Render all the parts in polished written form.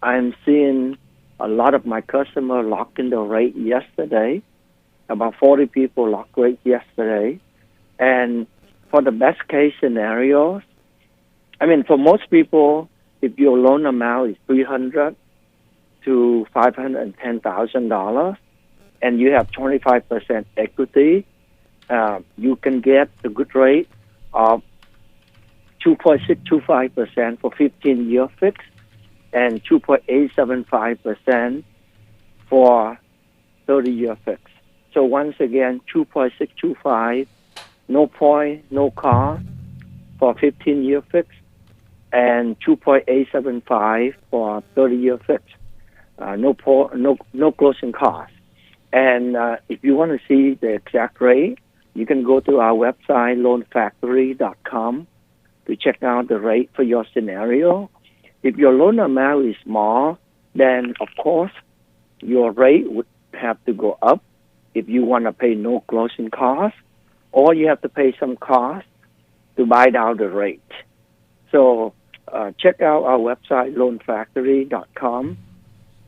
I'm seeing a lot of my customers locked in the rate yesterday. About 40 people locked rate yesterday. And for the best case scenarios, I mean, for most people, if your loan amount is $300 to $510,000, and you have 25% equity, you can get a good rate of 2.625% for 15-year fixed and 2.875% for 30-year fixed. So once again, 2.625, no point, no cost for 15-year fixed, and 2.875 for 30-year fixed. No closing cost. And if you want to see the exact rate, you can go to our website, loanfactory.com, to check out the rate for your scenario. If your loan amount is small, then of course your rate would have to go up if you want to pay no closing costs, or you have to pay some cost to buy down the rate. So check out our website, loanfactory.com,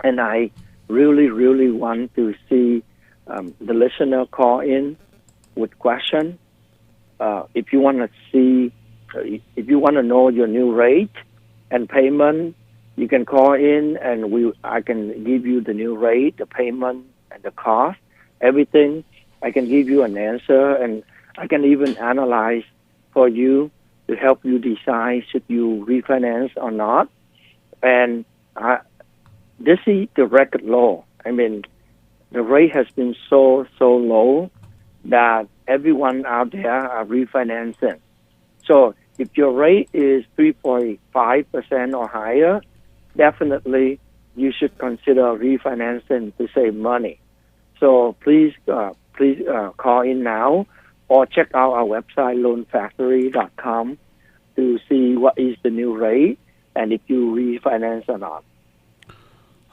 and I really want to see the listener call in with question. If you want to see, if you want to know your new rate and payment, you can call in, and I can give you the new rate, the payment, and the cost, everything. I can give you an answer, and I can even analyze for you to help you decide should you refinance or not. And this is the record low. I mean, the rate has been so low that everyone out there are refinancing. So if your rate is 3.5% or higher, definitely you should consider refinancing to save money. So please call in now, or check out our website, loanfactory.com, to see what is the new rate and if you refinance or not.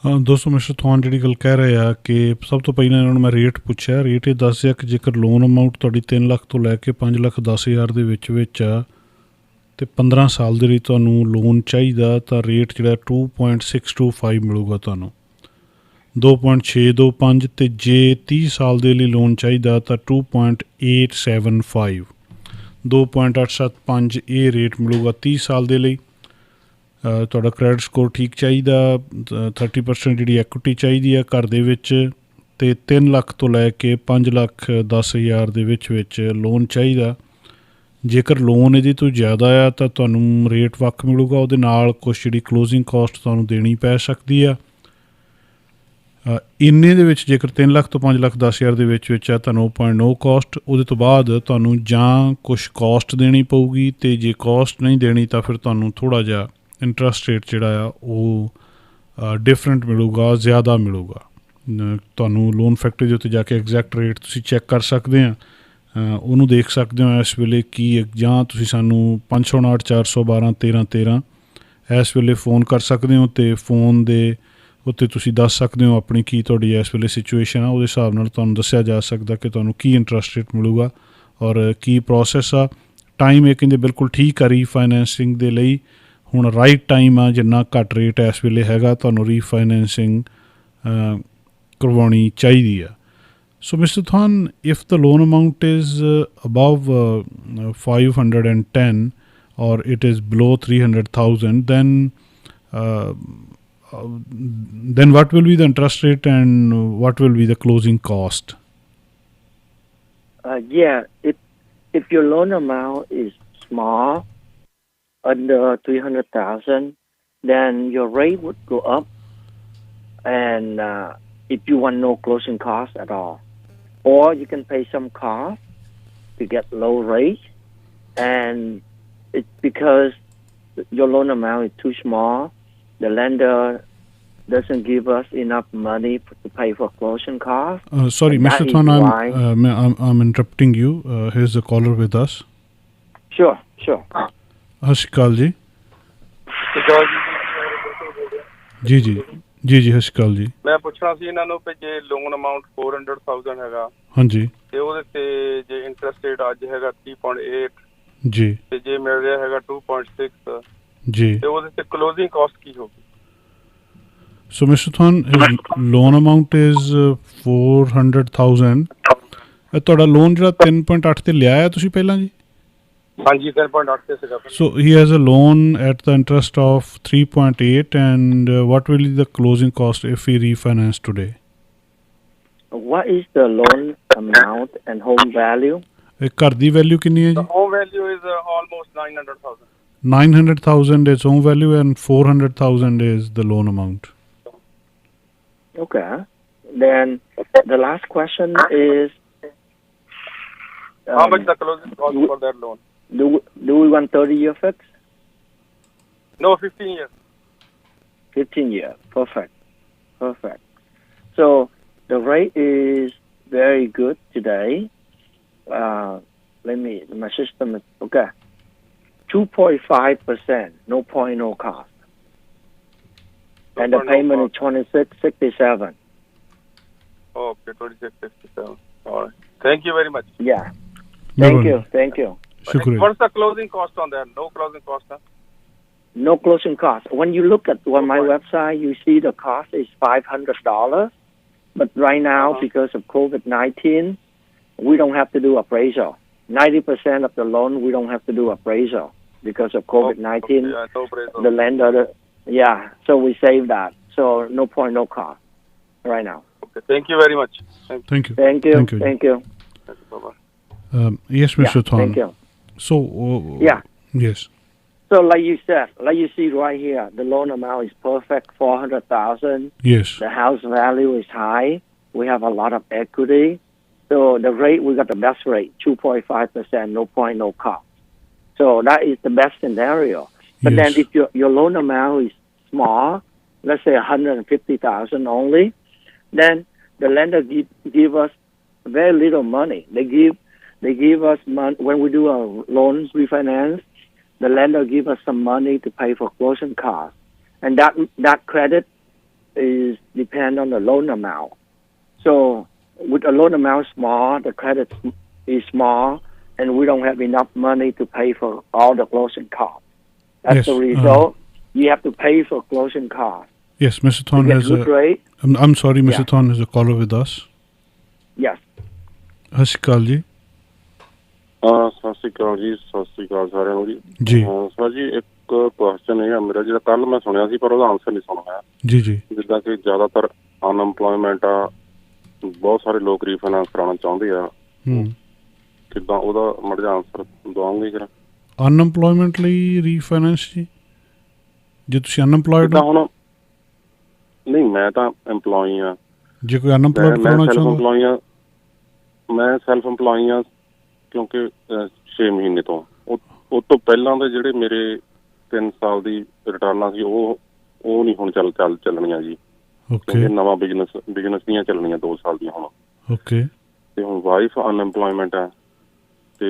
दोस्तों mister थॉन जी गल कह रहे हैं कि सब तो पहले इन्होंने मैं रेट पूछा, रेट ये दस कि जेकर लोन अमाउंट तुहाडी 3 ਲੱਖ तो लैके 5,10,000 ਦੇ ਵਿੱਚ ਆ ਤੇ 15 ਸਾਲ ਦੇ ਲਈ ਤੁਹਾਨੂੰ ਲੋਨ ਚਾਹੀਦਾ ਤਾਂ ਰੇਟ ਜਿਹੜਾ 2.625 ਮਿਲੂਗਾ ਤੁਹਾਨੂੰ, 2.625, ਤੇ ਜੇ 30 ਸਾਲ ਦੇ ਲਈ ਲੋਨ ਚਾਹੀਦਾ ਤਾਂ 2.875, 2.875 ਇਹ ਰੇਟ ਮਿਲੂਗਾ 30 ਸਾਲ ਦੇ ਲਈ। ਤੁਹਾਡਾ ਕ੍ਰੈਡਿਟ ਸਕੋਰ ਠੀਕ ਚਾਹੀਦਾ, 30% ਜਿਹੜੀ ਐਕੁਇਟੀ ਚਾਹੀਦੀ ਆ ਘਰ ਦੇ ਵਿੱਚ, ਅਤੇ 3 ਲੱਖ ਤੋਂ ਲੈ ਕੇ 5,10,000 ਦੇ ਵਿੱਚ ਲੋਨ ਚਾਹੀਦਾ। ਜੇਕਰ ਲੋਨ ਇਹਦੇ ਤੋਂ ਜ਼ਿਆਦਾ ਆ ਤਾਂ ਤੁਹਾਨੂੰ ਰੇਟ ਵੱਖ ਮਿਲੂਗਾ, ਉਹਦੇ ਨਾਲ ਕੁਛ ਜਿਹੜੀ ਕਲੋਜ਼ਿੰਗ ਕੋਸਟ ਤੁਹਾਨੂੰ ਦੇਣੀ ਪੈ ਸਕਦੀ ਆ। ਇੰਨੇ ਦੇ ਵਿੱਚ ਜੇਕਰ 3 ਲੱਖ ਤੋਂ 5,10,000 ਦੇ ਵਿੱਚ ਆ ਤੁਹਾਨੂੰ 0.9 ਕੋਸਟ, ਉਹਦੇ ਤੋਂ ਬਾਅਦ ਤੁਹਾਨੂੰ ਜਾਂ ਕੁਛ ਕੋਸਟ ਦੇਣੀ ਪਊਗੀ, ਅਤੇ ਜੇ ਕੋਸਟ ਨਹੀਂ ਦੇਣੀ ਤਾਂ ਫਿਰ ਤੁਹਾਨੂੰ ਥੋੜ੍ਹਾ ਜਿਹਾ ਇੰਟਰਸਟ ਰੇਟ ਜਿਹੜਾ ਆ ਉਹ ਡਿਫਰੈਂਟ ਮਿਲੂਗਾ, ਜ਼ਿਆਦਾ ਮਿਲੂਗਾ। ਤੁਹਾਨੂੰ ਲੋਨ ਫੈਕਟਰੀ ਦੇ ਉੱਤੇ ਜਾ ਕੇ ਐਗਜ਼ੈਕਟ ਰੇਟ ਤੁਸੀਂ ਚੈੱਕ ਕਰ ਸਕਦੇ ਆ, ਉਹਨੂੰ ਦੇਖ ਸਕਦੇ ਹੋ ਇਸ ਵੇਲੇ ਕੀ, ਜਾਂ ਤੁਸੀਂ ਸਾਨੂੰ 559 412 1313 ਇਸ ਵੇਲੇ ਫ਼ੋਨ ਕਰ ਸਕਦੇ ਹੋ, ਅਤੇ ਫ਼ੋਨ ਦੇ ਉੱਤੇ ਤੁਸੀਂ ਦੱਸ ਸਕਦੇ ਹੋ ਆਪਣੀ ਕੀ ਤੁਹਾਡੀ ਇਸ ਵੇਲੇ ਸਿਚੁਏਸ਼ਨ ਆ, ਉਹਦੇ ਹਿਸਾਬ ਨਾਲ ਤੁਹਾਨੂੰ ਦੱਸਿਆ ਜਾ ਸਕਦਾ ਕਿ ਤੁਹਾਨੂੰ ਕੀ ਇੰਟਰਸਟ ਰੇਟ ਮਿਲੂਗਾ ਔਰ ਕੀ ਪ੍ਰੋਸੈਸ ਆ। ਟਾਈਮ ਇਹ ਕਹਿੰਦੇ ਬਿਲਕੁਲ ਠੀਕ ਆ ਰੀਫਾਈਨੈਂਸਿੰਗ ਦੇ ਲਈ, ਹੁਣ ਰਾਈਟ ਟਾਈਮ ਆ, ਜਿੰਨਾ ਘੱਟ ਰੇਟ ਇਸ ਵੇਲੇ ਹੈਗਾ ਤੁਹਾਨੂੰ ਰੀਫਾਈਨੈਂਸਿੰਗ ਕਰਵਾਉਣੀ ਚਾਹੀਦੀ ਆ। So Mr. Than, if the loan amount is above 510 or it is below 300,000, then what will be the interest rate and what will be the closing cost? If your loan amount is small, under 300,000, then your rate would go up, and if you want no closing costs at all, or you can pay some cost to get low rate, and it's because your loan amount is too small, the lender doesn't give us enough money to pay for closing costs. Sorry, Mr. Than, I'm interrupting you. Here's the caller with us. Sure. ਸਤਿ ਸ਼੍ਰੀ ਅਕਾਲ ਜੀ। ਜੀ ਸਤਿ ਸ਼੍ਰੀ ਅਕਾਲ ਜੀ। ਮੈਂ ਪੁੱਛਣਾ ਸੀ ਇਹਨਾਂ ਨੂੰ ਕਿ ਜੇ ਲੋਨ ਅਮਾਊਂਟ 400,000 ਹੈਗਾ, ਹਾਂਜੀ, ਤੇ ਉਹਦੇ ਤੇ ਜੇ ਇੰਟਰਸਟ ਰੇਟ ਅੱਜ ਹੈਗਾ 3.8 ਜੀ, ਤੇ ਜੇ ਮਿਲ ਰਿਹਾ ਹੈਗਾ 2.6 ਜੀ, ਤੇ ਉਹਦੇ ਤੇ ਕਲੋਜ਼ਿੰਗ ਕਾਸਟ ਕੀ ਹੋਊਗੀ? So, Mr. Than, his loan amount is 400,000. ਤੁਹਾਡਾ ਲੋਨ ਜਿਹੜਾ 3.8 ਤੇ ਲਿਆ ਹੈ ਤੁਸੀਂ ਪਹਿਲਾਂ ਜੀ? ਹਾਂਜੀ 3.8 ਤੇ ਸੀਗਾ। So he has a loan at the interest of 3.8 and what will be the closing cost if he refinance today? What is the loan amount and home value? ਘਰ ਦੀ ਵੈਲਿਊ ਕਿੰਨੀ ਹੈ ਜੀ? The home value is almost 900,000. 900,000 is home value and 400,000 is the loan amount. Okay. Then the last question is, how much the closing cost for that loan? Do we want 30-year fix? No, 15 years. 15 year. Perfect. So the rate is very good today. My system is okay. 2.5%, no point, no cost. And the payment is 26.67. Okay, 26.67. All right. Thank you very much. Yeah. Thank you. Shukriya. What's the closing cost on that? No closing cost, huh? No closing cost. When you look at on my website, you see the cost is $500. But right now, because of COVID-19, we don't have to do appraisal. 90% of the loan, we don't have to do appraisal because of COVID-19. Okay, yeah, no appraisal. The lender, so we save that. So no point, no cost right now. Okay, thank you very much. Thank you. Thank you. Bye-bye. Yes, Mr. Than. Thank you. So, yes. So like you said, like you see right here, the loan amount is perfect, 400,000. Yes. The house value is high. We have a lot of equity. So the rate, we got the best rate, 2.5%, no point, no cost. So that is the best scenario. But Yes. then if your loan amount is small, let's say 150,000 only, then the lender give us very little money. They give us money when we do our loans refinance. The lender give us some money to pay for closing costs, and that credit is depend on the loan amount. So with a loan amount small, the credit is small, and we don't have enough money to pay for all the closing costs. That's Yes, the result. You have to pay for closing costs. Yes, Mr. Than has good rate. I'm sorry, Mr. Than has a caller with us. Yes. ਸਤਿ ਸ਼੍ਰੀ ਅਕਾਲ ਜੀ। ਸਤਿ ਸ਼੍ਰੀ ਅਕਾਲ ਜੀ, ਸਤਿ ਸ਼੍ਰੀ ਅਕਾਲ ਸਾਰਿਆਂ ਨੂੰ ਜੀ। Sir ਜੀ ਇੱਕ ਕੁਐਸਚਨ ਹੈਗਾ ਮੇਰਾ, ਜਿਹੜਾ ਕੱਲ ਮੈਂ ਸੁਣਿਆ ਸੀ ਪਰ ਉਹਦਾ ਆਨਸਰ ਨਹੀਂ ਸੁਣਿਆ। ਜੀ। ਜਿੱਦਾਂ ਕਿ ਜ਼ਿਆਦਾਤਰ ਅਨਐਮਪਲੋਇਮੈਂਟ ਆ, ਬਹੁਤ ਸਾਰੇ ਲੋਕ ਰੀਫਾਈਨਾਂਸ ਕਰਾਉਣਾ ਚਾਹੁੰਦੇ ਆ, ਕਿੱਦਾਂ ਉਹਦਾ ਮਾੜਾ ਜਿਹਾ ਆਨਸਰ ਦਵਾਉਂਗੇ ਜਰਾ? ਅਨਐਮਪਲੋਇਮੈਂਟ ਲਈ ਰੀਫਾਈਨਾਂਸ ਜੀ, ਜੇ ਤੁਸੀਂ ਅਨਐਮਪਲੋਇਡ ਤਾਂ ਹੁਣ ਨਹੀਂ, ਮੈਂ ਤਾਂ ਐਮਪਲੋਈ ਆ। ਜੇ ਕੋਈ ਅਨਐਮਪਲੋਇਡ ਕਰਾਉਣਾ ਚਾਹੁੰਦਾ, ਮੈਂ ਸੈਲਫ ਐਮਪਲੋਈ ਆ, ਕਿਉਂਕਿ 6 ਮਹੀਨੇ ਤੋਂ ਉਹ ਤੋਂ ਪਹਿਲਾਂ ਦੇ ਜਿਹੜੇ ਮੇਰੇ 3 ਸਾਲ ਦੀ ਰਿਟਰਨਾਂ ਸੀ ਉਹ ਨਹੀਂ ਹੁਣ ਚੱਲਣੀਆਂ ਜੀ। ਓਕੇ। ਨਵਾਂ ਬਿਜ਼ਨਸ ਦੀਆਂ ਚੱਲਣੀਆਂ 2 ਸਾਲ ਦੀਆਂ ਹੁਣ। ਓਕੇ। ਤੇ ਹੁਣ ਵਾਈਫ ਅਨਐਮਪਲੋਇਮੈਂਟ ਹੈ, ਤੇ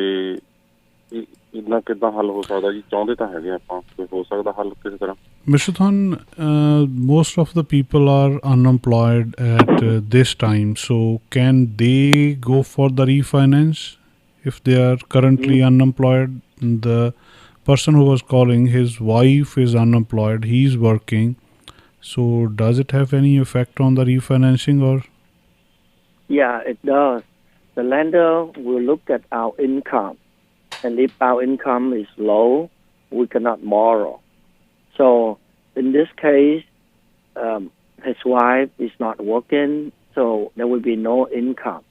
ਇੰਨਾ ਕਿੱਦਾਂ ਹੱਲ ਹੋ ਸਕਦਾ ਜੀ? ਚਾਹੁੰਦੇ ਤਾਂ ਹੈਗੇ ਆਪਾਂ, ਕੋਈ ਹੋ ਸਕਦਾ ਹੱਲ ਕਿਸੇ ਤਰ੍ਹਾਂ? Mr. Than, most of the people are unemployed at this time, so can they go for the refinance if they are currently unemployed? The person who was calling, his wife is unemployed, he's working, so does it have any effect on the refinancing or? Yeah, it does. The lender will look at our income, and if our income is low, we cannot borrow. So in this case, his wife is not working, so there will be no income.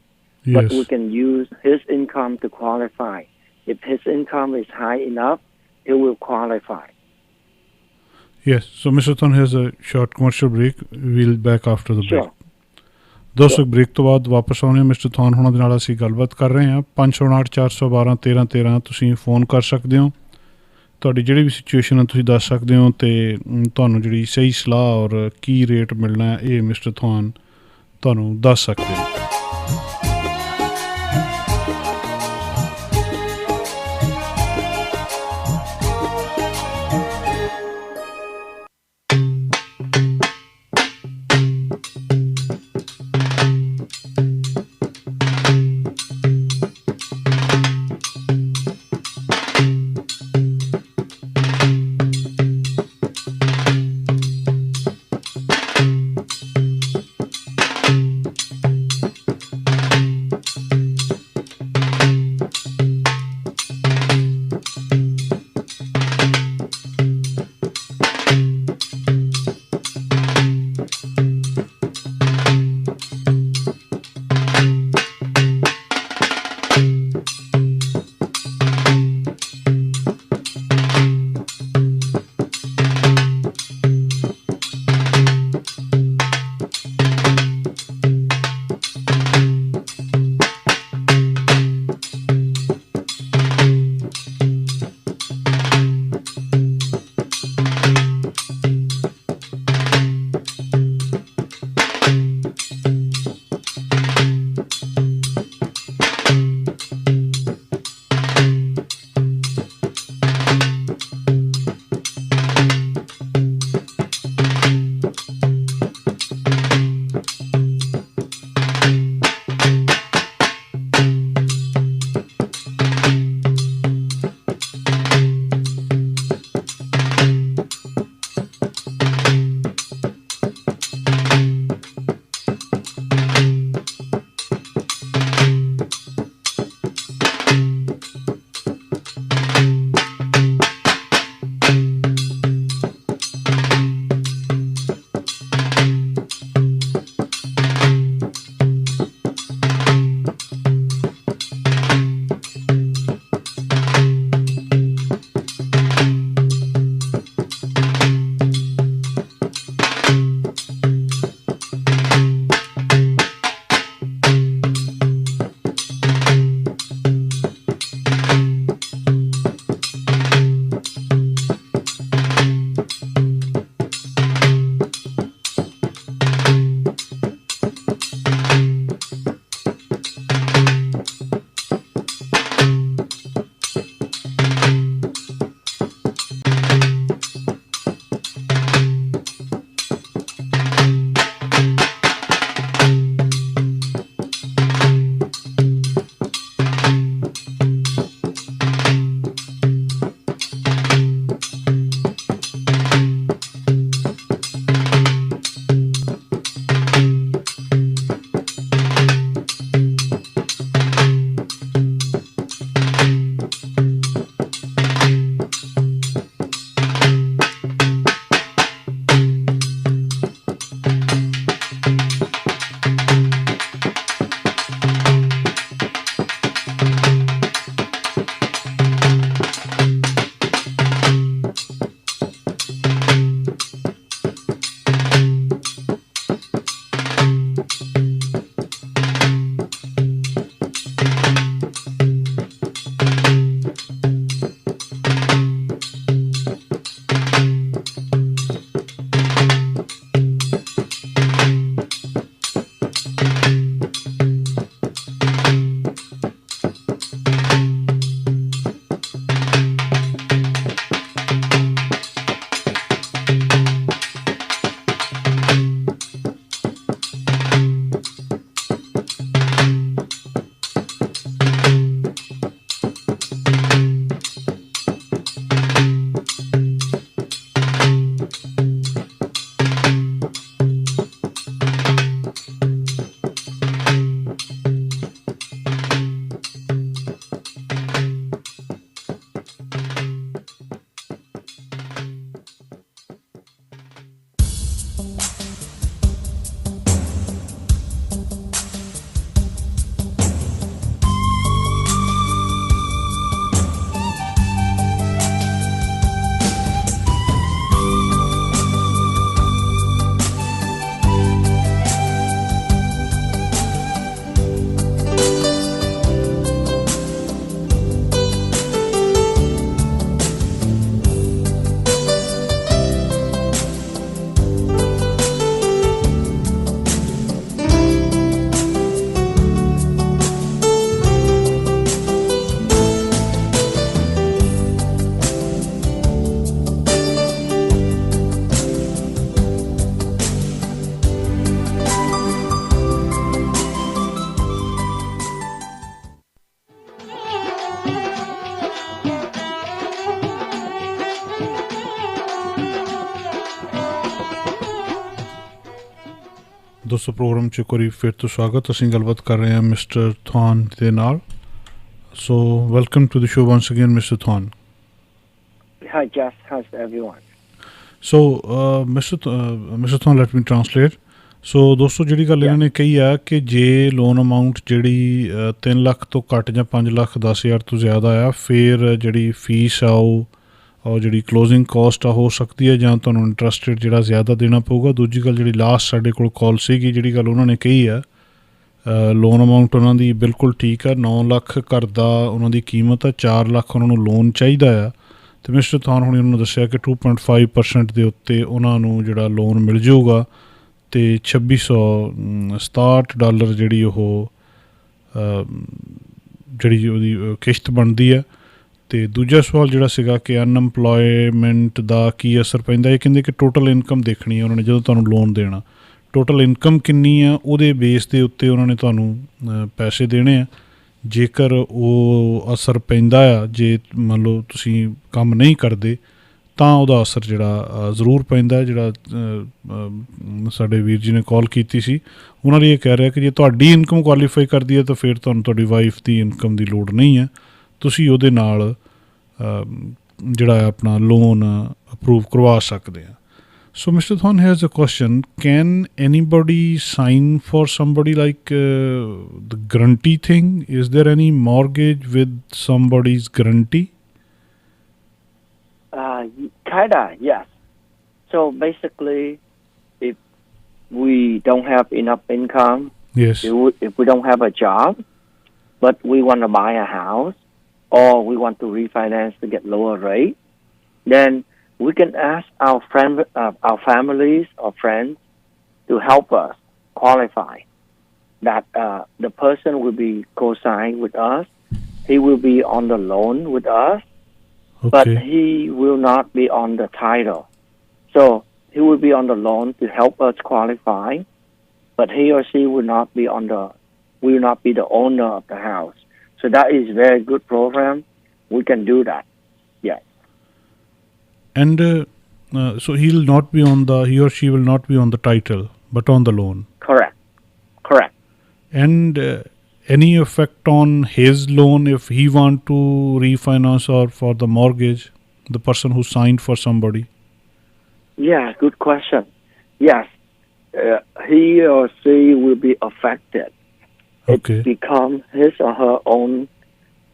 Yes. But we can use his income to qualify. If his income is high enough, he will qualify. Yes. So Mr. Than has a short commercial break. We'll be back after the break. Sure. ਦੋਸਤੋ break ਤੋਂ ਬਾਅਦ ਵਾਪਸ ਆਉਂਦੇ ਹਾਂ। Mister ਥਾਨ ਹੋਣਾ ਦੇ ਨਾਲ ਅਸੀਂ ਗੱਲਬਾਤ ਕਰ ਰਹੇ ਹਾਂ। 559 412 1313 ਤੁਸੀਂ ਫੋਨ ਕਰ ਸਕਦੇ ਹੋ। ਤੁਹਾਡੀ ਜਿਹੜੀ ਵੀ ਸਿਚੁਏਸ਼ਨ ਹੈ ਤੁਸੀਂ ਦੱਸ ਸਕਦੇ ਹੋ, ਅਤੇ ਤੁਹਾਨੂੰ ਜਿਹੜੀ ਸਹੀ ਸਲਾਹ ਔਰ ਕੀ ਰੇਟ ਮਿਲਣਾ ਇਹ ਮਿਸਟਰ ਥਾਨ ਤੁਹਾਨੂੰ ਦੱਸ ਸਕਦੇ ਹੋ। ਦੋਸਤੋ ਪ੍ਰੋਗਰਾਮ 'ਚ ਇੱਕ ਵਾਰੀ ਫਿਰ ਤੋਂ ਸਵਾਗਤ। ਅਸੀਂ ਗੱਲਬਾਤ ਕਰ ਰਹੇ ਹਾਂ ਮਿਸਟਰ ਥਾਨ ਦੇ ਨਾਲ। So welcome to the show once again mister Than. Hi, Jeff. How's everyone? So, Mr. Thon, let me translate. ਸੋ ਦੋਸਤੋ ਜਿਹੜੀ ਗੱਲ ਇਹਨਾਂ ਨੇ ਕਹੀ ਆ ਕਿ ਜੇ ਲੋਨ ਅਮਾਊਂਟ ਜਿਹੜੀ 3 ਲੱਖ ਤੋਂ ਘੱਟ ਜਾਂ 5 ਲੱਖ 10,000 ਤੋਂ ਜ਼ਿਆਦਾ ਆ, ਫਿਰ ਜਿਹੜੀ ਫੀਸ ਆ ਉਹ ਜਿਹੜੀ ਕਲੋਜ਼ਿੰਗ ਕੋਸਟ ਆ ਹੋ ਸਕਦੀ ਹੈ ਜਾਂ ਤੁਹਾਨੂੰ ਇੰਟਰਸਟ ਰੇਟ ਜਿਹੜਾ ਜ਼ਿਆਦਾ ਦੇਣਾ ਪਊਗਾ। ਦੂਜੀ ਗੱਲ ਜਿਹੜੀ ਲਾਸਟ ਸਾਡੇ ਕੋਲ ਕਾਲ ਸੀਗੀ, ਜਿਹੜੀ ਗੱਲ ਉਹਨਾਂ ਨੇ ਕਹੀ ਆ, ਲੋਨ ਅਮਾਊਂਟ ਉਹਨਾਂ ਦੀ ਬਿਲਕੁਲ ਠੀਕ ਆ। 9 ਲੱਖ ਘਰ ਦਾ ਉਹਨਾਂ ਦੀ ਕੀਮਤ ਆ, 4 ਲੱਖ ਉਹਨਾਂ ਨੂੰ ਲੋਨ ਚਾਹੀਦਾ ਆ। ਅਤੇ ਮਿਸਟਰ ਥਾਨ ਹੁਣੀ ਉਹਨਾਂ ਨੂੰ ਦੱਸਿਆ ਕਿ 2.5% ਦੇ ਉੱਤੇ ਉਹਨਾਂ ਨੂੰ ਜਿਹੜਾ ਲੋਨ ਮਿਲ ਜਾਊਗਾ ਅਤੇ $2667 ਜਿਹੜੀ ਉਹਦੀ ਕਿਸ਼ਤ ਬਣਦੀ ਹੈ। ਅਤੇ ਦੂਜਾ ਸਵਾਲ ਜਿਹੜਾ ਸੀਗਾ ਕਿ ਅਨਐਮਪਲੋਇਮੈਂਟ ਦਾ ਕੀ ਅਸਰ ਪੈਂਦਾ। ਇਹ ਕਹਿੰਦੇ ਕਿ ਟੋਟਲ ਇਨਕਮ ਦੇਖਣੀ ਹੈ ਉਹਨਾਂ ਨੇ ਜਦੋਂ ਤੁਹਾਨੂੰ ਲੋਨ ਦੇਣਾ। ਟੋਟਲ ਇਨਕਮ ਕਿੰਨੀ ਆ ਉਹਦੇ ਬੇਸ ਦੇ ਉੱਤੇ ਉਹਨਾਂ ਨੇ ਤੁਹਾਨੂੰ ਪੈਸੇ ਦੇਣੇ ਆ। ਜੇਕਰ ਉਹ ਅਸਰ ਪੈਂਦਾ ਆ, ਜੇ ਮੰਨ ਲਓ ਤੁਸੀਂ ਕੰਮ ਨਹੀਂ ਕਰਦੇ, ਤਾਂ ਉਹਦਾ ਅਸਰ ਜਿਹੜਾ ਜ਼ਰੂਰ ਪੈਂਦਾ। ਜਿਹੜਾ ਸਾਡੇ ਵੀਰ ਜੀ ਨੇ ਕਾਲ ਕੀਤੀ ਸੀ, ਉਹਨਾਂ ਲਈ ਇਹ ਕਹਿ ਰਿਹਾ ਕਿ ਜੇ ਤੁਹਾਡੀ ਇਨਕਮ ਕੁਆਲੀਫਾਈ ਕਰਦੀ ਹੈ ਤਾਂ ਫਿਰ ਤੁਹਾਨੂੰ ਤੁਹਾਡੀ ਵਾਈਫ ਦੀ ਇਨਕਮ ਦੀ ਲੋੜ ਨਹੀਂ ਹੈ, ਤੁਸੀਂ ਉਹਦੇ ਨਾਲ ਜਿਹੜਾ ਆਪਣਾ ਲੋਨ ਅਪਰੂਵ ਕਰਵਾ ਸਕਦੇ ਆ। So, Mr. Thon, here's a question. Can anybody sign for somebody like the guarantee thing? Is there any mortgage with somebody's guarantee? Kinda, yes. So basically, if we don't have enough income, yes, if we don't have a job, but we want to buy a house or we want to refinance to get lower rate, then we can ask our families or friends to help us qualify that the person will be co-signed with us. He will be on the loan with us, okay, but he will not be on the title. So he will be on the loan to help us qualify, but he or she will not be the owner of the house. So that is a very good program. We can do that. Yes. And so he or she will not be on the title, but on the loan. Correct. And any effect on his loan if he want to refinance or for the mortgage, the person who signed for somebody? Yeah, good question. Yes, he or she will be affected. Okay. It becomes his or her own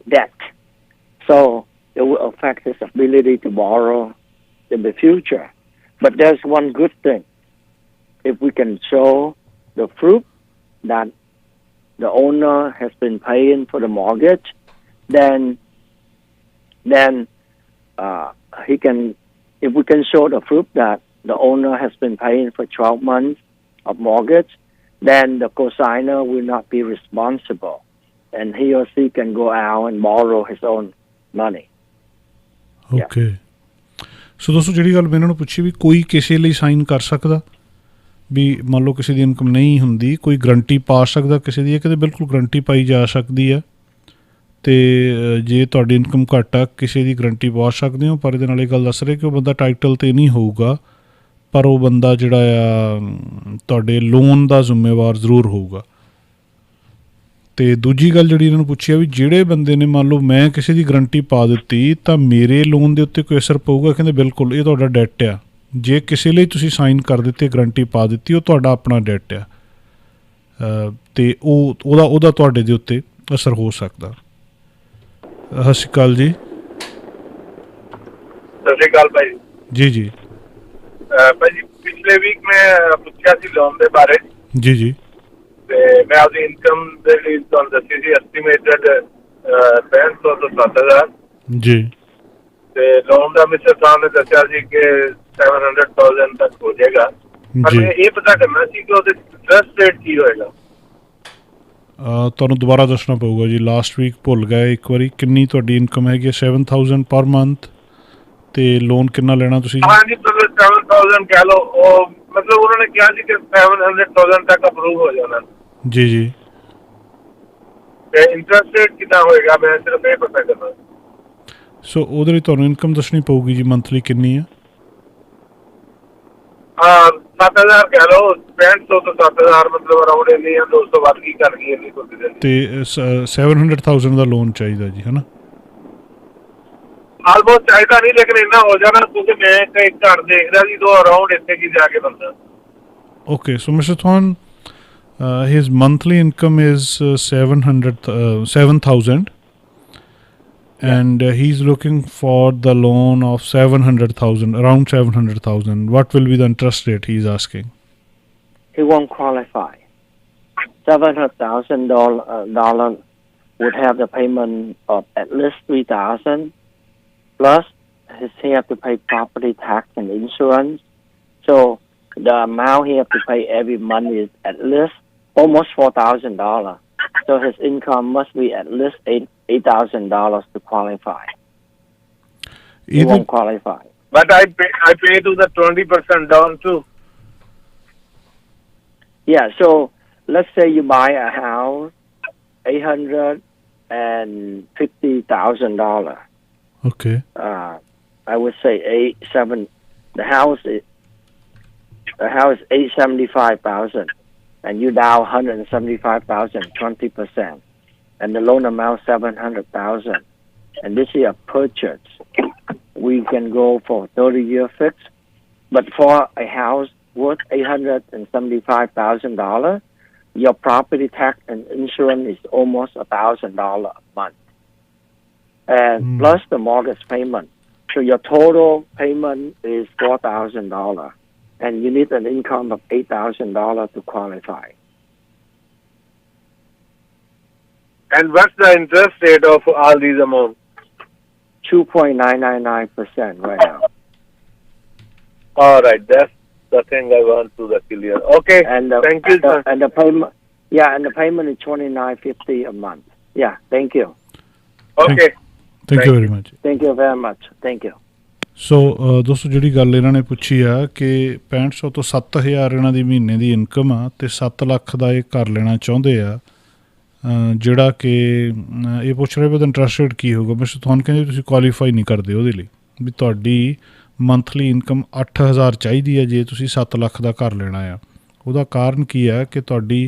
debt. So it will affect his ability to borrow in the future. But there's one good thing. If we can show the proof that the owner has been paying for the mortgage, then he can, if we can show the proof that the owner has been paying for 12 months of mortgage, then the cosigner will not be responsible, and he or she can go out and borrow his own money. Okay. ਸੋ ਦੋਸਤੋ ਜਿਹੜੀ ਗੱਲ ਮੈਂ ਇਹਨਾਂ ਨੂੰ ਪੁੱਛੀ ਵੀ ਕੋਈ ਕਿਸੇ ਲਈ ਸਾਈਨ ਕਰ ਸਕਦਾ, ਵੀ ਮੰਨ ਲਓ ਕਿਸੇ ਦੀ ਇਨਕਮ ਨਹੀਂ ਹੁੰਦੀ, ਕੋਈ ਗਰੰਟੀ ਪਾ ਸਕਦਾ ਕਿਸੇ ਦੀ? ਇਹ ਕਹਿੰਦੇ ਬਿਲਕੁਲ ਗਰੰਟੀ ਪਾਈ ਜਾ ਸਕਦੀ ਆ। ਅਤੇ ਜੇ ਤੁਹਾਡੀ ਇਨਕਮ ਘੱਟ ਆ, ਕਿਸੇ ਦੀ ਗਰੰਟੀ ਪਾ ਸਕਦੇ ਹੋ। ਪਰ ਇਹਦੇ ਨਾਲ ਇਹ ਗੱਲ ਦੱਸ ਰਹੇ ਕਿ ਉਹ ਬੰਦਾ ਟਾਈਟਲ 'ਤੇ ਨਹੀਂ ਹੋਊਗਾ, ਪਰ ਉਹ ਬੰਦਾ ਜਿਹੜਾ ਆ ਤੁਹਾਡੇ ਲੋਨ ਦਾ ਜ਼ਿੰਮੇਵਾਰ ਜ਼ਰੂਰ ਹੋਊਗਾ। ਅਤੇ ਦੂਜੀ ਗੱਲ ਜਿਹੜੀ ਇਹਨਾਂ ਨੂੰ ਪੁੱਛੀ ਆ ਵੀ ਜਿਹੜੇ ਬੰਦੇ ਨੇ ਮੰਨ ਲਓ ਮੈਂ ਕਿਸੇ ਦੀ ਗਰੰਟੀ ਪਾ ਦਿੱਤੀ ਤਾਂ ਮੇਰੇ ਲੋਨ ਦੇ ਉੱਤੇ ਕੋਈ ਅਸਰ ਪਊਗਾ? ਕਹਿੰਦੇ ਬਿਲਕੁਲ, ਇਹ ਤੁਹਾਡਾ ਡੈਟ ਆ। ਜੇ ਕਿਸੇ ਲਈ ਤੁਸੀਂ ਸਾਈਨ ਕਰ ਦਿੱਤੇ, ਗਰੰਟੀ ਪਾ ਦਿੱਤੀ, ਉਹ ਤੁਹਾਡਾ ਆਪਣਾ ਡੈਟ ਆ, ਅਤੇ ਉਹਦਾ ਤੁਹਾਡੇ ਦੇ ਉੱਤੇ ਅਸਰ ਹੋ ਸਕਦਾ। ਸਤਿ ਸ਼੍ਰੀ ਅਕਾਲ ਜੀ। ਸਤਿ ਸ਼੍ਰੀ ਅਕਾਲ ਭਾਈ ਜੀ। ਭਾਈ ਜੀ ਪਿਛਲੇ ਵੀਕ ਮੈਂ ਪੁੱਛਿਆ ਸੀ ਲੋਨ ਦੇ ਬਾਰੇ। ਜੀ। ਤੇ ਮੈਂ ਆਪਣੀ ਇਨਕਮ ਦੇ ਲਈ ਤੁਹਾਨੂੰ ਦੱਸੀ ਸੀ ਐਸਟੀਮੇਟਡ 6500 ਤੋਂ 7000 ਜੀ। ਤੇ ਲੋਨ ਦਾ ਮਿਸਟਰ ਸਾਹਿਬ ਨੇ ਦੱਸਿਆ ਸੀ ਕਿ 700,000 ਤੱਕ ਹੋ ਜਾਏਗਾ। ਪਰ ਮੈਂ ਇਹ ਪਤਾ ਕਰਨਾ ਸੀ ਕਿ ਉਹਦੇ ਇੰਟਰਸਟ ਰੇਟ ਕੀ ਹੋਏਗਾ। ਤੁਹਾਨੂੰ ਦੁਬਾਰਾ ਦੱਸਣਾ ਪਊਗਾ ਜੀ, ਲਾਸਟ ਵੀਕ ਭੁੱਲ ਗਏ ਇੱਕ ਵਾਰੀ। ਕਿੰਨੀ ਤੁਹਾਡੀ ਇਨਕਮ ਹੈਗੀ? 7,000 ਪਰ ਮੰਥ। ਅਤੇ ਲੋਨ ਕਿੰਨਾ ਲੈਣਾ ਤੁਸੀਂ? ਹਾਂਜੀ, 7,000 ਕਹਿ ਲਓ। ਉਹ ਮਤਲਬ ਉਹਨਾਂ ਨੇ ਕਿਹਾ ਸੀ ਕਿ 700,000 ਤੱਕ ਅਪਰੂਵ ਹੋ ਜਾਣਾ। ਜੀ। ਤੇ ਇੰਟਰਸਟ ਰੇਟ ਕਿੰਨਾ ਹੋਏਗਾ, ਮੈਂ ਸਿਰਫ ਇਹ ਪਤਾ ਕਰਨਾ। ਸੋ ਉਹਦੇ ਲਈ ਤੁਹਾਨੂੰ ਇਨਕਮ ਦੱਸਣੀ ਪਊਗੀ ਜੀ, ਮੰਥਲੀ ਕਿੰਨੀ ਆ? 7,000 ਕਹਿ ਲਓ, 6500 ਤੋਂ 7,000 ਮਤਲਬ ਅਰਾਊਂਡ ਇੰਨੀ ਆ, 200 ਵੱਧ ਕੀ ਕਰ ਗਈ ਇੰਨੀ ਤੁਸੀਂ ਦਿੰਦੇ। ਤੇ 700,000 ਦਾ ਲੋਨ ਚਾਹੀਦਾ ਜੀ, ਹੈ ਨਾ? ਆਲਮੋਸਟ ਚਾਹੀਦਾ ਨਹੀਂ, ਲੇਕਿਨ ਇੰਨਾ ਹੋ ਜਾਣਾ, ਕਿਉਂਕਿ ਮੈਂ ਇੱਕ ਘਰ ਦੇਖ ਰਿਹਾ ਸੀ, ਤੋਂ ਅਰਾਊਂਡ ਇੱਥੇ ਕੀ ਜਾ ਕੇ ਬੰਦਾ। Okay, so Mr. Thwan, his monthly income is 7,000, and he's looking for the loan of 700,000, around 700,000. What will be the interest rate he's asking? He won't qualify. $700,000 would have the payment of at least $3,000, plus he have to pay property tax and insurance. So the amount he have to pay every month is at least almost $4,000. So his income must be at least $8,000 to qualify. He won't qualify. But I pay to the 20% down too. Yeah, so let's say you buy a house, $850,000. Okay. I would say the house is $875,000, and you down $175,000, 20%, and the loan amount $700,000, and this is a purchase. We can go for 30-year fixed, but for a house worth $875,000, your property tax and insurance is almost $1,000 a month, and plus the mortgage payment. So your total payment is $4,000, and you need an income of $8,000 to qualify. And what's the interest rate of all these amounts? 2.999% right now. All right, that's the thing I want to clear. Okay, and thank you, sir. And the payment, and the payment is $29.50 a month. Yeah, thank you. Okay. Thank you very much. Thank you very much. Thank you. ਸੋ ਦੋਸਤੋ, ਜਿਹੜੀ ਗੱਲ ਇਹਨਾਂ ਨੇ ਪੁੱਛੀ ਆ ਕਿ 6500 ਤੋਂ 7,000 ਇਹਨਾਂ ਦੀ ਮਹੀਨੇ ਦੀ ਇਨਕਮ ਆ, ਅਤੇ 7 ਲੱਖ ਦਾ ਇਹ ਘਰ ਲੈਣਾ ਚਾਹੁੰਦੇ ਆ, ਜਿਹੜਾ ਕਿ ਇਹ ਪੁੱਛ ਰਹੇ ਵੀ ਉਹਦਾ ਇੰਟਰਸਟ ਰੇਟ ਕੀ ਹੋਊਗਾ। ਮੈਂ ਤੁਹਾਨੂੰ ਕਹਿੰਦੇ ਤੁਸੀਂ ਕੁਆਲੀਫਾਈ ਨਹੀਂ ਕਰਦੇ ਉਹਦੇ ਲਈ, ਵੀ ਤੁਹਾਡੀ ਮੰਥਲੀ ਇਨਕਮ 8,000 ਚਾਹੀਦੀ ਹੈ ਜੇ ਤੁਸੀਂ 7 ਲੱਖ ਦਾ ਘਰ ਲੈਣਾ ਆ। ਉਹਦਾ ਕਾਰਨ ਕੀ ਹੈ ਕਿ ਤੁਹਾਡੀ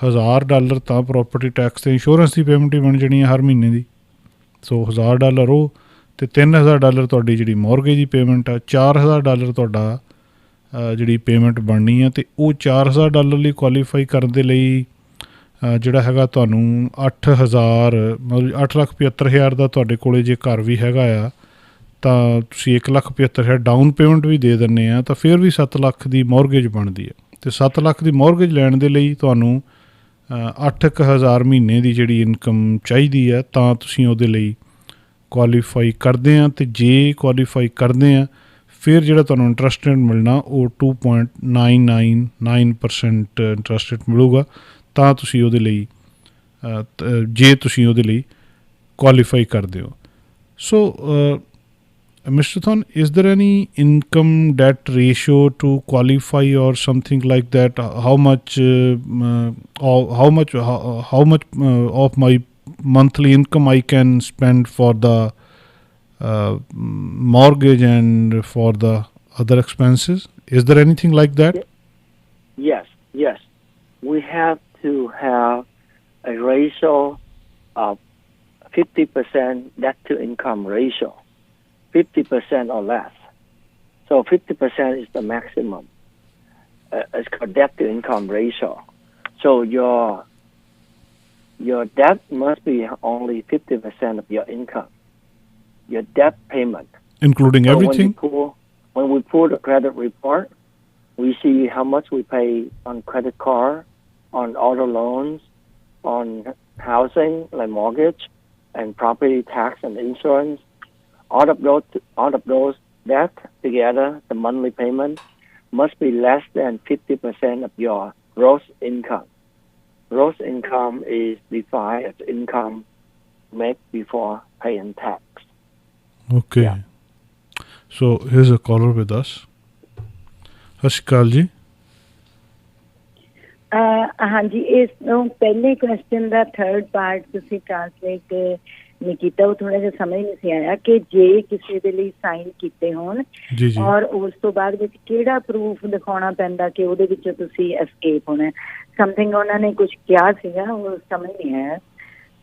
$1,000 ਤਾਂ ਪ੍ਰੋਪਰਟੀ ਟੈਕਸ ਅਤੇ ਇੰਸ਼ੋਰੈਂਸ ਦੀ ਪੇਮੈਂਟ ਹੀ ਬਣ ਜਾਣੀ ਹੈ ਹਰ ਮਹੀਨੇ ਦੀ। ਸੋ $1,000 ਉਹ, ਅਤੇ $3,000 ਤੁਹਾਡੀ ਜਿਹੜੀ ਮੌਰਗੇਜ ਦੀ ਪੇਮੈਂਟ ਆ, $4,000 ਤੁਹਾਡਾ ਜਿਹੜੀ ਪੇਮੈਂਟ ਬਣਨੀ ਆ। ਅਤੇ ਉਹ $4,000 ਲਈ ਕੁਆਲੀਫਾਈ ਕਰਨ ਦੇ ਲਈ ਜਿਹੜਾ ਹੈਗਾ ਤੁਹਾਨੂੰ 8,000 ਮਤਲਬ 8,75,000 ਦਾ ਤੁਹਾਡੇ ਕੋਲ ਜੇ ਘਰ ਵੀ ਹੈਗਾ ਆ, ਤਾਂ ਤੁਸੀਂ 1,75,000 ਡਾਊਨ ਪੇਮੈਂਟ ਵੀ ਦੇ ਦਿੰਦੇ ਆ, ਤਾਂ ਫਿਰ ਵੀ 7 ਲੱਖ ਦੀ ਮੌਰਗੇਜ ਬਣਦੀ ਹੈ। ਅਤੇ 7 ਲੱਖ ਦੀ ਮੌਰਗੇਜ ਲੈਣ ਦੇ ਲਈ ਤੁਹਾਨੂੰ 8,000 ਮਹੀਨੇ ਦੀ ਜਿਹੜੀ ਇਨਕਮ ਚਾਹੀਦੀ ਹੈ, ਤਾਂ ਤੁਸੀਂ ਉਹਦੇ ਲਈ ਕੁਆਲੀਫਾਈ ਕਰਦੇ ਹਾਂ। ਅਤੇ ਜੇ ਕੁਆਲੀਫਾਈ ਕਰਦੇ ਹਾਂ, ਫਿਰ ਜਿਹੜਾ ਤੁਹਾਨੂੰ ਇੰਟਰਸਟ ਰੇਟ ਮਿਲਣਾ ਉਹ 2.999% ਇੰਟਰਸਟ ਰੇਟ ਮਿਲੂਗਾ, ਤਾਂ ਤੁਸੀਂ ਉਹਦੇ ਲਈ ਜੇ ਤੁਸੀਂ ਉਹਦੇ ਲਈ ਕੁਆਲੀਫਾਈ ਕਰਦੇ ਹੋ। ਸੋ Mr. Thon, is there any income debt ratio to qualify or something like that? How much of my monthly income I can spend for the mortgage and for the other expenses? Is there anything like that? Yes. We have to have a ratio of 50% debt to income ratio. 50% or less. So 50% is the maximum. It's called debt to income ratio. So your debt must be only 50% of your income. Your debt payment, including everything. When we pull the credit report, we see how much we pay on credit card, on auto loans, on housing like mortgage, and property tax and insurance. All of those debt together, the monthly payment must be less than 50% of your gross income. Gross income is defined as income made before paying tax. Okay. Yeah. So here's a caller with us. Ashkal ji. ਹਾਂਜੀ, ਇਸ ਤੋਂ ਪਹਿਲੇ question ਦਾ third part ਤੁਸੀਂ translate नहीं किया, वो थोड़ा जिहा समझ नहीं सी आया कि जे किसी दे लई साइन कीते होण और उस तो बाद विच किहड़ा प्रूफ दिखाउणा पैंदा कि उहदे विचों तुसीं एस्केप होना। समथिंग उन्हां ने कुछ किहा सीगा, वो समझ नहीं आया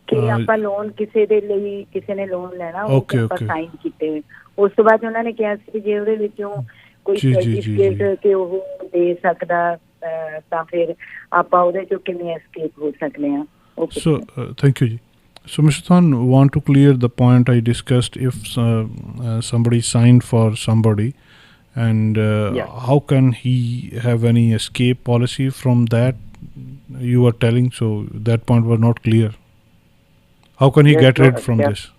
कि आपां लोन किसी दे लई, किसी ने लोन लैणा आपां साइन कीते, उस तो बाद उन्हां ने किहा सी जे उहदे विचों कोई सर्टिफिकेट कि ओह दे सकदा तां फिर आपां उहदे चों किवें एस्केप हो सकदे आ। So, thank you ji. So, Mr. Than, want to clear the point I discussed. If somebody signed for somebody, and how can he have any escape policy from that? You were telling, so that point was not clear. How can he get rid from this?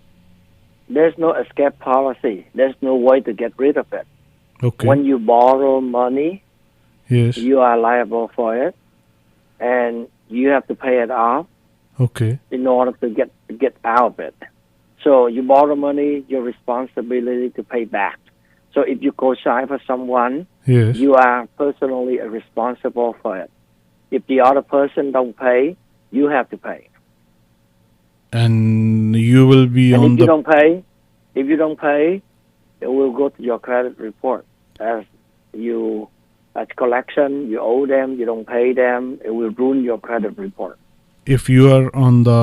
There's no escape policy. There's no way to get rid of it. Okay. When you borrow money, yes, you are liable for it, and you have to pay it off. Okay. In order to get out of it. So you borrow money, your responsibility to pay back. So if you co-sign for someone, yes, you are personally responsible for it. If the other person don't pay, you have to pay. And you will be and on if you don't pay, it will go to your credit report as collection. You owe them, you don't pay them, it will ruin your credit report. If you are on the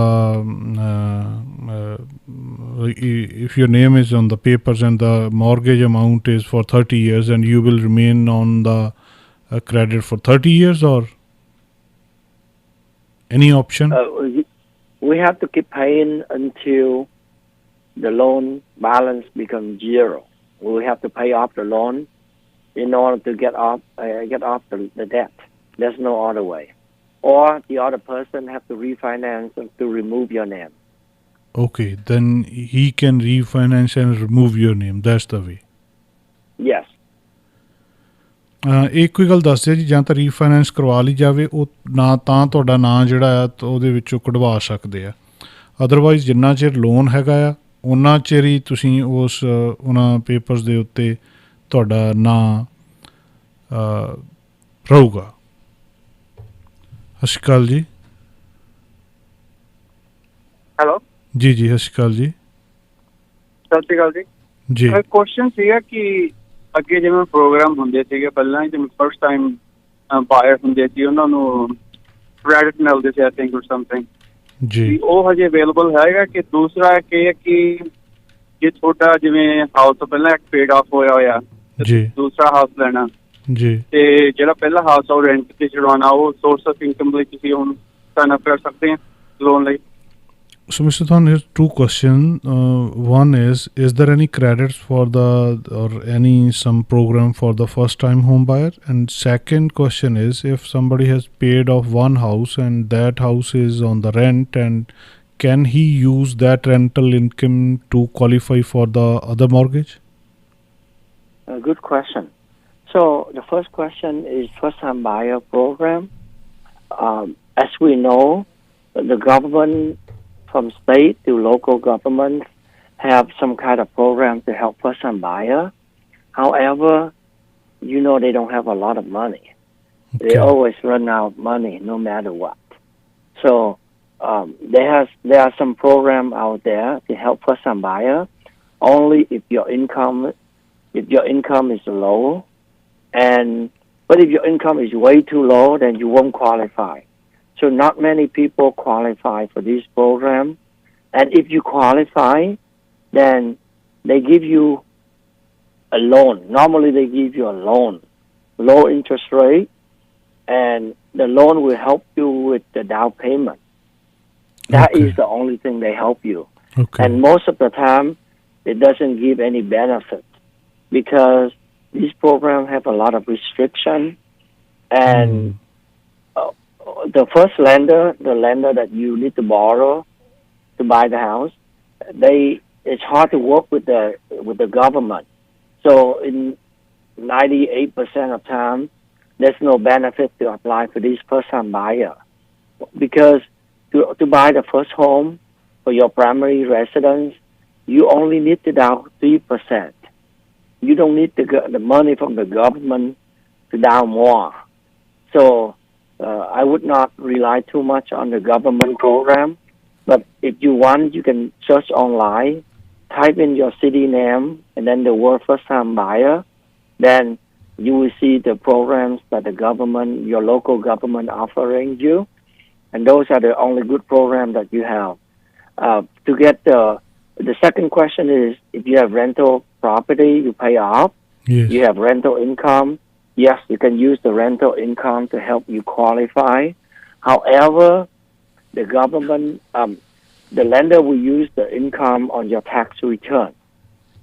if your name is on the papers and the mortgage amount is for 30 years, and you will remain on the credit for 30 years, or any option? We have to keep paying until the loan balance becomes zero. We have to pay off the loan in order to get off the debt. There's no other way. Or the other person have to refinance to remove your name. Okay, then he can refinance and remove your name. That's the way. Yes. ਇੱਕ ਕੋਈ ਗੱਲ ਦੱਸ ਦਿਓ ਜੀ, ਜਾਂ ਤਾਂ refinance ਕਰਵਾ ਲਈ ਜਾਵੇ, ਉਹ ਨਾ ਤਾਂ ਤੁਹਾਡਾ ਨਾਂ ਜਿਹੜਾ ਆ ਉਹਦੇ ਵਿੱਚੋਂ ਕਢਵਾ ਸਕਦੇ ਆ। ਅਦਰਵਾਈਜ਼ ਜਿੰਨਾ ਚਿਰ ਲੋਨ ਹੈਗਾ ਆ ਉਹਨਾਂ ਚਿਰ ਹੀ ਤੁਸੀਂ ਉਹਨਾਂ ਪੇਪਰਸ ਦੇ ਉੱਤੇ ਤੁਹਾਡਾ ਨਾਂ ਰਹੂਗਾ। ਸਤਿ ਸ਼੍ਰੀ ਅਕਾਲ ਜੀ। ਹੈਲੋ ਜੀ ਜੀ, ਸਤਿ ਸ਼੍ਰੀ ਅਕਾਲ ਜੀ। ਸਤਿ ਸ਼੍ਰੀ ਅਕਾਲ ਜੀ। ਜੀ ਕੁਐਸਚਨ ਸੀਗਾ ਕਿ ਅੱਗੇ ਜਿਵੇਂ ਪ੍ਰੋਗਰਾਮ ਹੁੰਦੇ ਸੀਗੇ ਪਹਿਲਾਂ, ਜਿਵੇਂ ਫਸਟ ਟਾਈਮ ਬਾਇਰ ਹੁੰਦੇ ਸੀ ਉਹਨਾਂ ਨੂੰ ਕ੍ਰੈਡਿਟ ਮਿਲਦੇ ਸੀ, ਆਈ ਥਿੰਕ ਔਰ ਸਮਥਿੰਗ ਜੀ, ਉਹ ਹਜੇ ਅਵੇਲੇਬਲ ਹੈਗਾ? ਕਿ ਦੂਸਰਾ ਕਿ ਜੇ ਤੁਹਾਡਾ ਜਿਵੇਂ ਹਾਊਸ ਤੋਂ ਪਹਿਲਾਂ ਇੱਕ ਪੇਡ ਆਫ ਹੋਇਆ ਜੀ, ਦੂਸਰਾ ਹਾਊਸ ਲੈਣਾ ਜੀ, ਤੇ ਜਿਹੜਾ ਪਹਿਲਾ ਹਾਊਸ ਆ ਉਹ ਰੈਂਟ ਤੇ ਛਡਵਾਉਣਾ, ਉਹ ਸੋਰਸ ਆਫ ਇਨਕਮ ਲਈ ਤੁਸੀਂ ਹੁਣ ਸਾਈਨ ਅਪ ਕਰ ਸਕਦੇ ਆ ਲੋਨ ਲਈ? So, Mr. Than, here's two questions. One is there any credits for some program for the first time home buyer? And second question is, if somebody has paid off one house and that house is on the rent, and can he use that rental income to qualify for the other mortgage? A good question. So the first question is first time buyer program. As we know, the government from state to local government have some kind of program to help first time buyer. However, they don't have a lot of money. Okay. They always run out of money no matter what. So there are some program out there to help first time buyer only if your income is low, but if your income is way too low, then you won't qualify. So not many people qualify for this program. And if you qualify, then they give you a loan. Normally they give you a loan, low interest rate, and the loan will help you with the down payment. That is the only thing they help you. Okay. And most of the time, it doesn't give any benefit because these programs have a lot of restriction. And the first lender, the lender that you need to borrow to buy the house, it's hard to work with the government. So in 98% of time, there's no benefit to apply for this first time buyer, because to buy the first home for your primary residence, you only need to down 3%. You don't need the money from the government to down more. So I would not rely too much on the government program, But if you want, you can search online, type in your city name, and then the word first-time buyer. Then you will see the programs that the government, your local government, offering you, and those are the only good programs that you have. To get the second question is, if you have rental property, you pay off. Yes. You have rental income. Yes, you can use the rental income to help you qualify. However, the government, the lender will use the income on your tax return.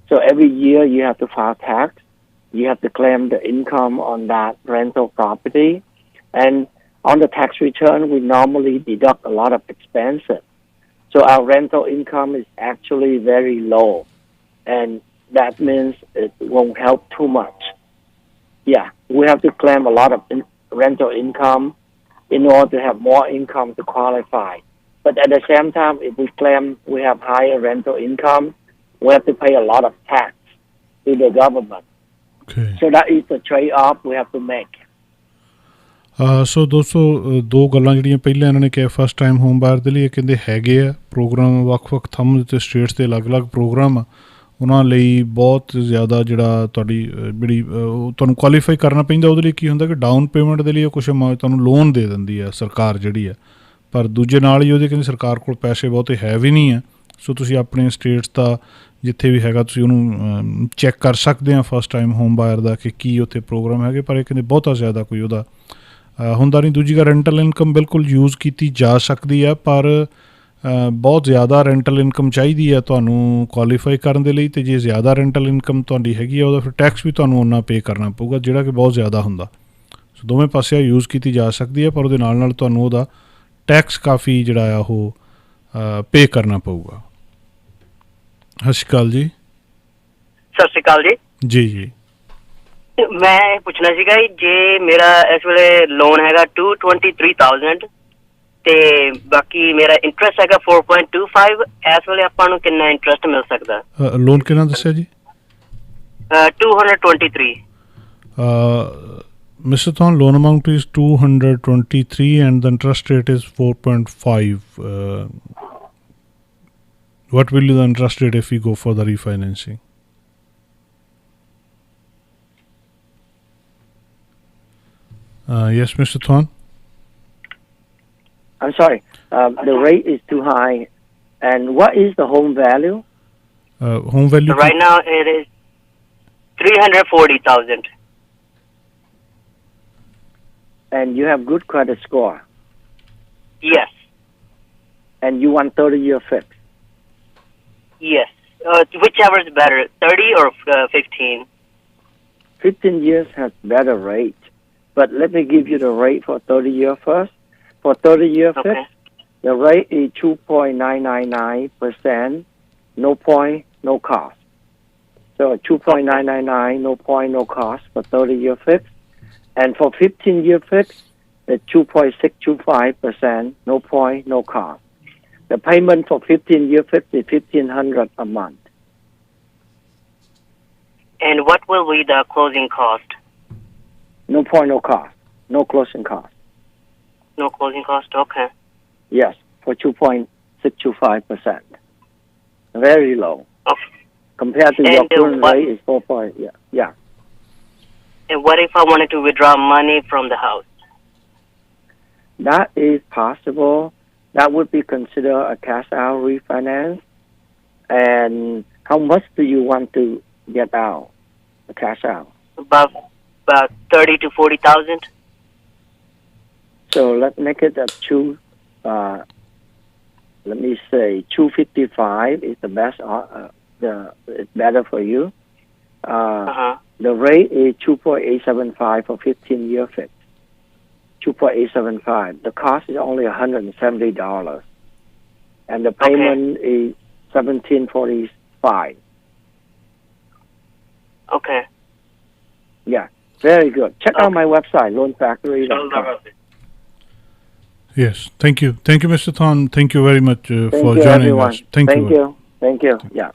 So every year you have to file tax. You have to claim the income on that rental property. And on the tax return, we normally deduct a lot of expenses. So our rental income is actually very low. And that means it won't help too much. Yeah, we have to claim a lot of rental income in order to have more income to qualify. But at the same time, if we claim we have higher rental income, we have to pay a lot of tax to the government. Okay. So that is the trade-off we have to make. ਸੋ ਦੋਸਤੋ ਦੋ ਗੱਲਾਂ ਜਿਹੜੀਆਂ ਪਹਿਲਾਂ ਇਹਨਾਂ ਨੇ ਕਿਹਾ first time home ਬਾਇਰ ਦੇ ਲਈ ਇਹ ਕਹਿੰਦੇ ਹੈਗੇ ਆ ਪ੍ਰੋਗਰਾਮ ਵੱਖ-ਵੱਖ ਥੰਮ ਅਤੇ ਸਟੇਟਸ ਦੇ ਅਲੱਗ-ਅਲੱਗ ਪ੍ਰੋਗਰਾਮ ਆ ਉਹਨਾਂ ਲਈ ਬਹੁਤ ਜ਼ਿਆਦਾ ਜਿਹੜਾ ਤੁਹਾਡੀ ਜਿਹੜੀ ਤੁਹਾਨੂੰ ਕੁਆਲੀਫਾਈ ਕਰਨਾ ਪੈਂਦਾ ਉਹਦੇ ਲਈ ਕੀ ਹੁੰਦਾ ਕਿ ਡਾਊਨ ਪੇਮੈਂਟ ਦੇ ਲਈ ਕੁਛ ਤੁਹਾਨੂੰ ਲੋਨ ਦੇ ਦਿੰਦੀ ਹੈ ਸਰਕਾਰ ਜਿਹੜੀ ਹੈ ਪਰ ਦੂਜੇ ਨਾਲ ਹੀ ਉਹਦੇ ਕਹਿੰਦੇ ਸਰਕਾਰ ਕੋਲ ਪੈਸੇ ਬਹੁਤੇ ਹੈ ਵੀ ਨਹੀਂ ਹੈ ਸੋ ਤੁਸੀਂ ਆਪਣੇ ਸਟੇਟਸ ਦਾ ਜਿੱਥੇ ਵੀ ਹੈਗਾ ਤੁਸੀਂ ਉਹਨੂੰ ਚੈੱਕ ਕਰ ਸਕਦੇ ਆ ਫਸਟ ਟਾਈਮ ਹੋਮ ਬਾਇਰ ਦਾ ਕਿ ਕੀ ਉੱਥੇ ਪ੍ਰੋਗਰਾਮ ਹੈਗੇ ਪਰ ਇਹ ਕਹਿੰਦੇ ਬਹੁਤਾ ਜ਼ਿਆਦਾ ਕੋਈ ਉਹਦਾ ਹੁੰਦਾ ਨਹੀਂ ਦੂਜੀ ਗੱਲ ਰੈਂਟਲ ਇਨਕਮ ਬਿਲਕੁਲ ਯੂਜ਼ ਕੀਤੀ ਜਾ ਸਕਦੀ ਆ ਪਰ ਬਹੁਤ ਜ਼ਿਆਦਾ ਰੈਂਟਲ ਇਨਕਮ ਚਾਹੀਦੀ ਹੈ ਤੁਹਾਨੂੰ ਕੁਆਲੀਫਾਈ ਕਰਨ ਦੇ ਲਈ ਅਤੇ ਜੇ ਜ਼ਿਆਦਾ ਰੈਂਟਲ ਇਨਕਮ ਤੁਹਾਡੀ ਹੈਗੀ ਆ ਉਹਦਾ ਫਿਰ ਟੈਕਸ ਵੀ ਤੁਹਾਨੂੰ ਓਨਾ ਪੇ ਕਰਨਾ ਪਊਗਾ ਜਿਹੜਾ ਕਿ ਬਹੁਤ ਜ਼ਿਆਦਾ ਹੁੰਦਾ ਸੋ ਦੋਵੇਂ ਪਾਸੇ ਯੂਜ਼ ਕੀਤੀ ਜਾ ਸਕਦੀ ਹੈ ਪਰ ਉਹਦੇ ਨਾਲ ਨਾਲ ਤੁਹਾਨੂੰ ਉਹਦਾ ਟੈਕਸ ਕਾਫੀ ਜਿਹੜਾ ਆ ਉਹ ਪੇ ਕਰਨਾ ਪਊਗਾ ਸਤਿ ਸ਼੍ਰੀ ਅਕਾਲ ਜੀ ਸਤਿ ਸ਼੍ਰੀ ਅਕਾਲ ਜੀ ਜੀ ਮੈਂ ਇਹ ਪੁੱਛਣਾ ਸੀਗਾ ਜੇ ਮੇਰਾ ਇਸ ਵੇਲੇ ਲੋਨ ਹੈਗਾ 223,000 ਤੇ ਬਾਕੀ ਮੇਰਾ ਇੰਟਰਸਟ ਹੈਗਾ 4.25 ਇਸ ਵੇਲੇ ਆਪਾਂ ਨੂੰ ਕਿੰਨਾ ਇੰਟਰਸਟ ਮਿਲ ਸਕਦਾ ਲੋਨ ਕਿੰਨਾ ਦੱਸਿਆ ਜੀ 223 Mr. Thon, loan amount is 223 and the interest rate is 4.5. What will be the interest rate if we go for the refinancing? Yes, Mr. Thon? I'm sorry. The rate is too high. And what is the home value? Home value? Right now it is 340,000. And you have good credit score? Yes. And you want 30-year fixed? Yes. Whichever is better, 30 or 15? 15 years has better rate. But let me give you the rate for 30-year first. For 30-year fixed, the rate is 2.999%, no point, no cost. So 2.999, no point, no cost for 30-year fixed. And for 15-year fixed, the 2.625%, no point, no cost. The payment for 15-year fixed is $1,500 a month. And what will be the closing cost? No point, no cost. No closing cost. No closing cost? Okay. Yes, for 2.625%. Very low. Okay. Compared to your current rate is 4 point, yeah. And what if I wanted to withdraw money from the house? That is possible. That would be considered a cash out refinance. And how much do you want to get out, the cash out? About 30 to 40,000. So let's make it a let me say 255 is the best. It's better for you. The rate is 2.875 for 15-year fixed. 2.875. The cost is only $170, and the payment is $1,745. Okay. Yeah, very good. Check out my website, loanfactory.com. Yes, thank you, Mr. Thon. Thank you very much for joining everyone. us. Thank you. Thank you. Yeah.